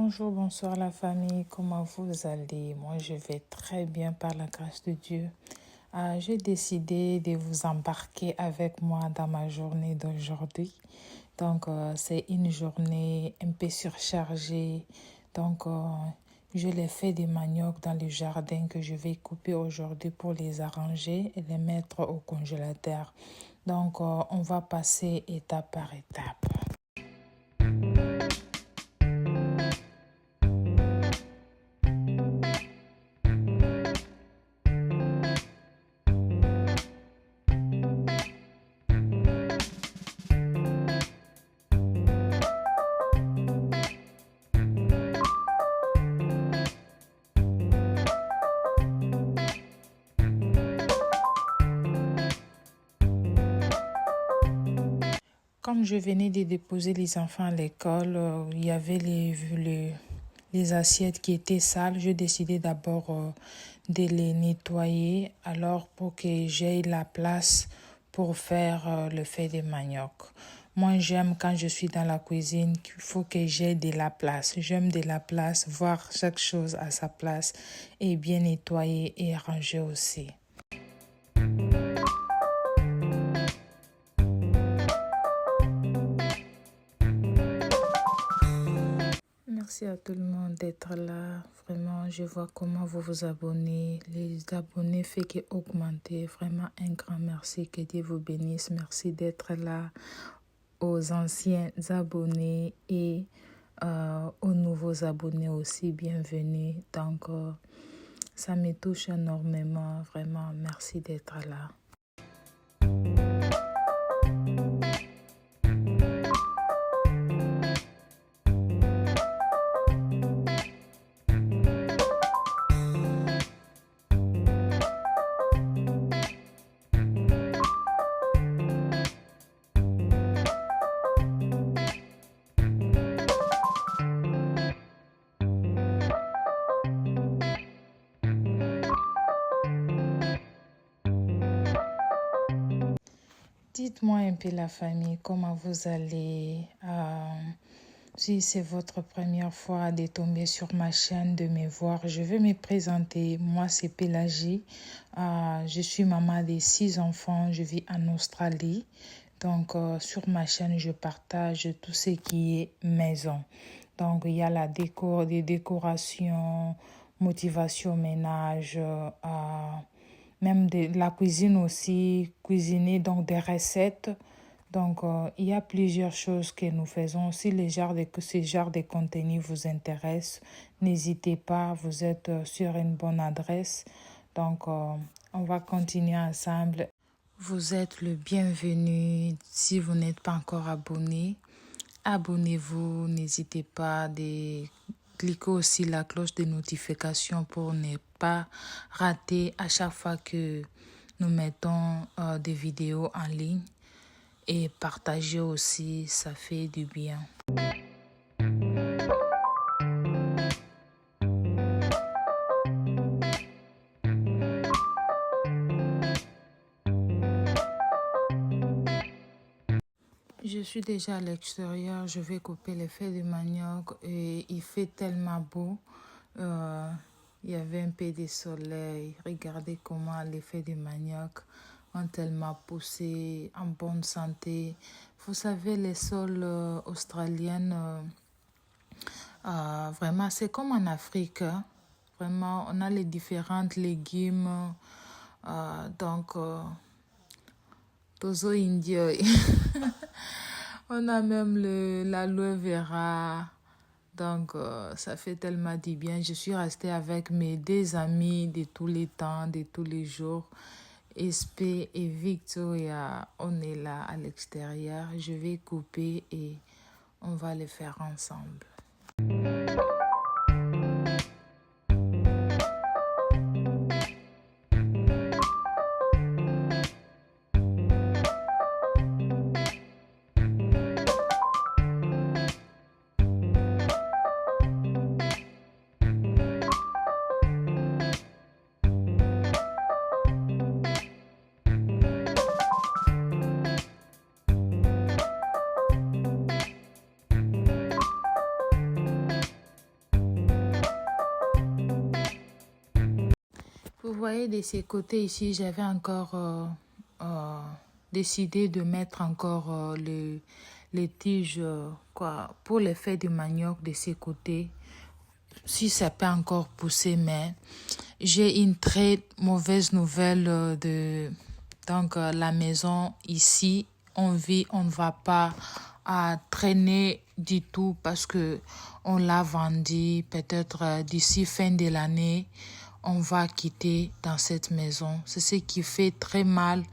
Bonjour, bonsoir la famille, comment vous allez? Moi, je vais très bien par la grâce de Dieu. J'ai décidé de vous embarquer avec moi dans ma journée d'aujourd'hui. Donc, c'est une journée un peu surchargée. Donc, je les fais des maniocs dans le jardin que je vais couper aujourd'hui pour les arranger et les mettre au congélateur. Donc, on va passer étape par étape. Comme je venais de déposer les enfants à l'école, il y avait les assiettes qui étaient sales. Je décidais d'abord de les nettoyer alors pour que j'aie la place pour faire le fait des maniocs. Moi, j'aime quand je suis dans la cuisine qu'il faut que j'aie de la place. J'aime de la place, voir chaque chose à sa place et bien nettoyer et ranger aussi. Merci à tout le monde d'être là. Vraiment, je vois comment vous vous abonnez. Les abonnés fait qu'augmenter. Vraiment, un grand merci. Que Dieu vous bénisse. Merci d'être là. Aux anciens abonnés et aux nouveaux abonnés aussi, bienvenue. Donc, ça me touche énormément. Vraiment, merci d'être là. Dites-moi un peu la famille, comment vous allez? Si c'est votre première fois de tomber sur ma chaîne, de me voir, je vais me présenter. Moi, c'est Pélagie. Je suis maman de 6 enfants. Je vis en Australie. Donc, sur ma chaîne, je partage tout ce qui est maison. Donc, il y a des décorations, motivation ménage, même de la cuisine aussi, cuisiner, donc des recettes. Donc, il y a plusieurs choses que nous faisons. Si ce genre de contenu vous intéresse, n'hésitez pas, vous êtes sur une bonne adresse. Donc, on va continuer ensemble. Vous êtes le bienvenu. Si vous n'êtes pas encore abonné, abonnez-vous. N'hésitez pas de cliquer aussi la cloche de notification pour ne pas rater à chaque fois que nous mettons des vidéos en ligne. Et partager aussi, ça fait du bien. Je suis déjà à l'extérieur, je vais couper les feuilles de manioc et il fait tellement beau. Il y avait un peu de soleil. Regardez comment les feuilles de manioc ont tellement poussé en bonne santé. Vous savez, les sols australiens, vraiment, c'est comme en Afrique. Hein. Vraiment, on a les différentes légumes. Donc, Tozo Indio. On a même l'aloe vera. Donc, ça fait tellement du bien. Je suis restée avec mes 2 amis de tous les temps, de tous les jours. Espé et Victoria, on est là à l'extérieur. Je vais couper et on va les faire ensemble. Vous voyez, de ces côtés ici, j'avais encore euh, décidé de mettre encore les tiges quoi, pour l'effet du manioc de ces côtés. Si ça peut encore pousser, mais j'ai une très mauvaise nouvelle donc la maison ici, on vit, on ne va pas à traîner du tout parce que on l'a vendu peut-être d'ici fin de l'année. On va quitter dans cette maison. C'est ce qui fait très mal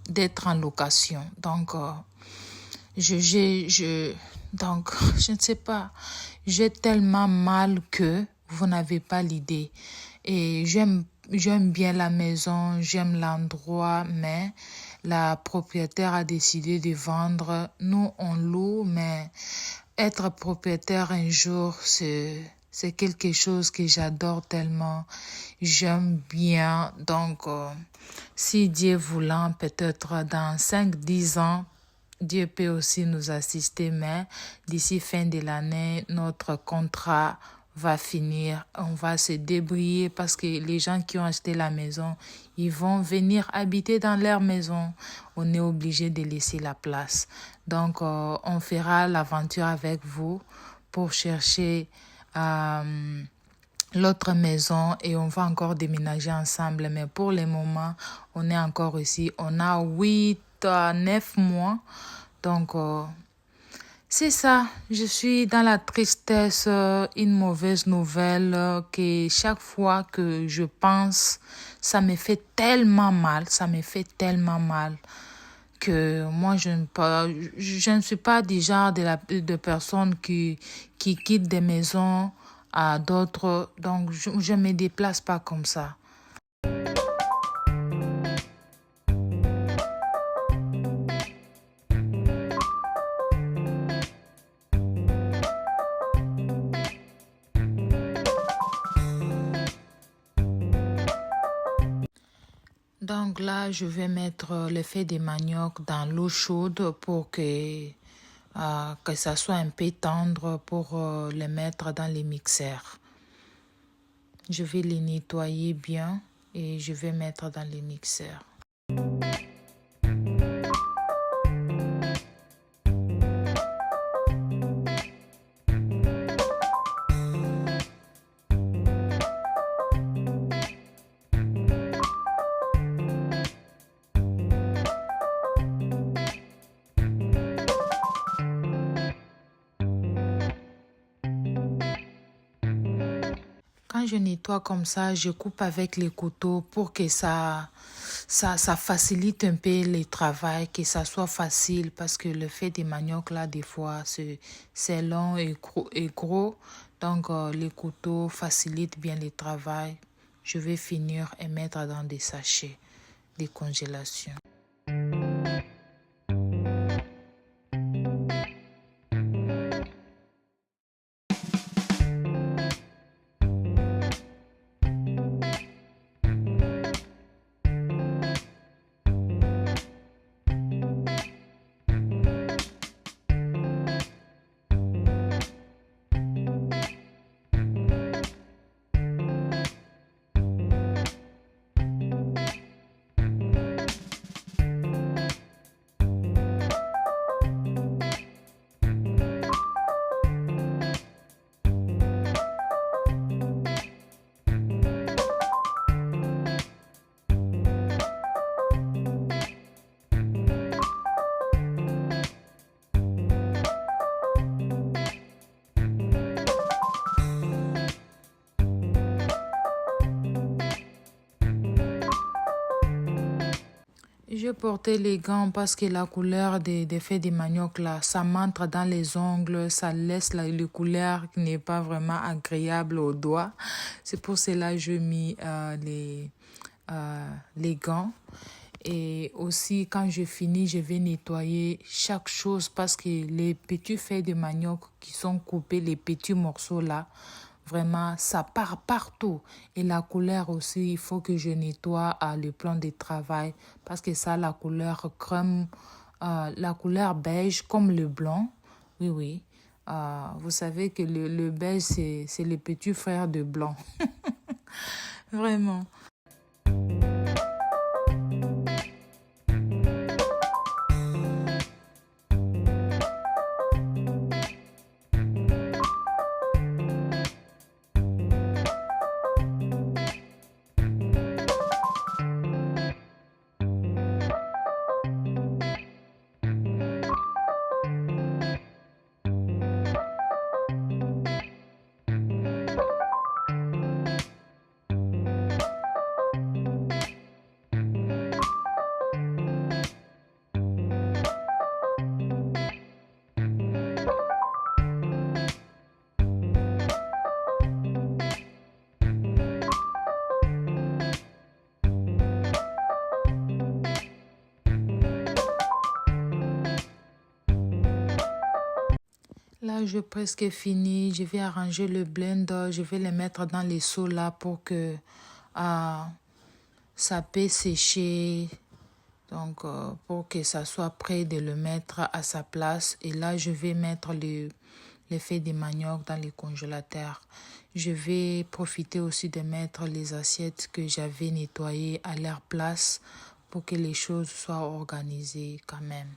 d'être en location. Donc, donc, je ne sais pas, j'ai tellement mal que vous n'avez pas l'idée. Et j'aime bien la maison, j'aime l'endroit, mais la propriétaire a décidé de vendre. Nous, on loue, mais être propriétaire un jour, c'est quelque chose que j'adore tellement. J'aime bien. Donc, si Dieu voulant, peut-être dans 5 10 ans, Dieu peut aussi nous assister, mais d'ici fin de l'année, notre contrat va finir. On va se débrouiller parce que les gens qui ont acheté la maison, ils vont venir habiter dans leur maison. On est obligé de laisser la place. Donc, on fera l'aventure avec vous pour chercher l'autre maison et on va encore déménager ensemble. Mais pour le moment, on est encore ici. On a 8 à 9 mois. Donc, c'est ça. Je suis dans la tristesse, une mauvaise nouvelle que chaque fois que je pense, ça me fait tellement mal. Ça me fait tellement mal que moi, je ne suis pas du genre de personne qui quitte des maisons à d'autres. Donc, je me déplace pas comme ça. Donc là, je vais mettre le fait des manioc dans l'eau chaude pour que ça soit un peu tendre pour les mettre dans les mixeurs. Je vais les nettoyer bien et je vais mettre dans les mixeurs. Quand je nettoie comme ça, je coupe avec les couteaux pour que ça facilite un peu le travail, que ça soit facile parce que le fait des manioc là, des fois, c'est long et gros. Donc, les couteaux facilitent bien le travail. Je vais finir et mettre dans des sachets de congélation. Je portais les gants parce que la couleur des feuilles de manioc là, ça m'entre dans les ongles, ça laisse la couleur qui n'est pas vraiment agréable aux doigts. C'est pour cela que je mis les gants. Et aussi, quand je finis, je vais nettoyer chaque chose parce que les petits feuilles de manioc qui sont coupés, les petits morceaux là, vraiment, ça part partout. Et la couleur aussi, il faut que je nettoie le plan de travail parce que ça, la couleur crème, la couleur beige comme le blanc. Oui, oui. Vous savez que le beige, c'est le petit frère de blanc. Vraiment. Là, je presque fini. Je vais arranger le blender. Je vais les mettre dans les seaux là pour que ça puisse sécher. Donc, pour que ça soit prêt de le mettre à sa place. Et là, je vais mettre les feuilles de manioc dans les congélateurs. Je vais profiter aussi de mettre les assiettes que j'avais nettoyées à leur place pour que les choses soient organisées quand même.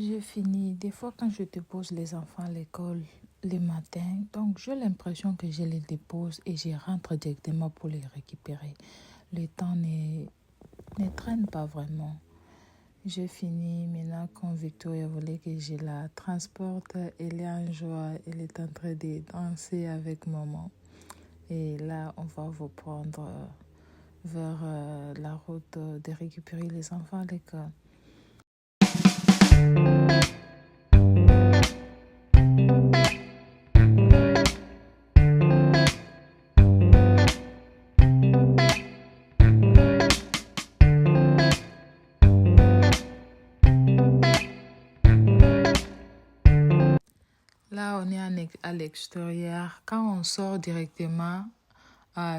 J'ai fini. Des fois, quand je dépose les enfants à l'école les matins, donc j'ai l'impression que je les dépose et je rentre directement pour les récupérer. Le temps ne traîne pas vraiment. J'ai fini. Maintenant, quand Victoria voulait que je la transporte, elle est en joie. Elle est en train de danser avec maman. Et là, on va vous prendre vers la route de récupérer les enfants à l'école. Là, on est à l'extérieur. Quand on sort directement,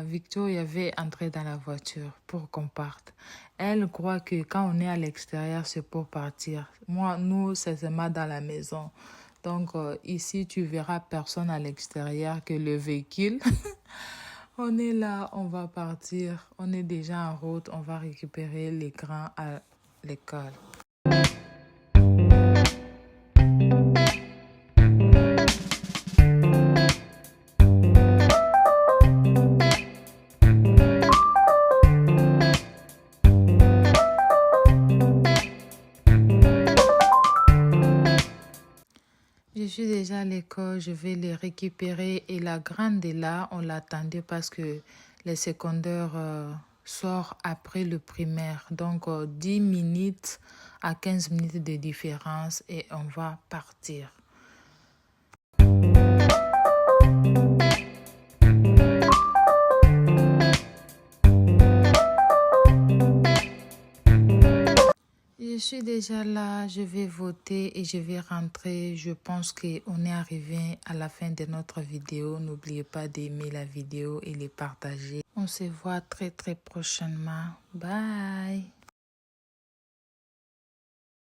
Victoria avait entré dans la voiture pour qu'on parte. Elle croit que quand on est à l'extérieur, c'est pour partir. Nous, c'est seulement dans la maison. Donc, ici, tu verras personne à l'extérieur que le véhicule. On est là, on va partir. On est déjà en route. On va récupérer les grands à l'école. Je suis déjà à l'école, je vais les récupérer et la grande est là, on l'attendait parce que les secondaires sortent après le primaire. Donc 10 minutes à 15 minutes de différence et on va partir. Je suis déjà là, je vais voter et je vais rentrer. Je pense qu'on est arrivé à la fin de notre vidéo. N'oubliez pas d'aimer la vidéo et les partager. On se voit très prochainement. Bye!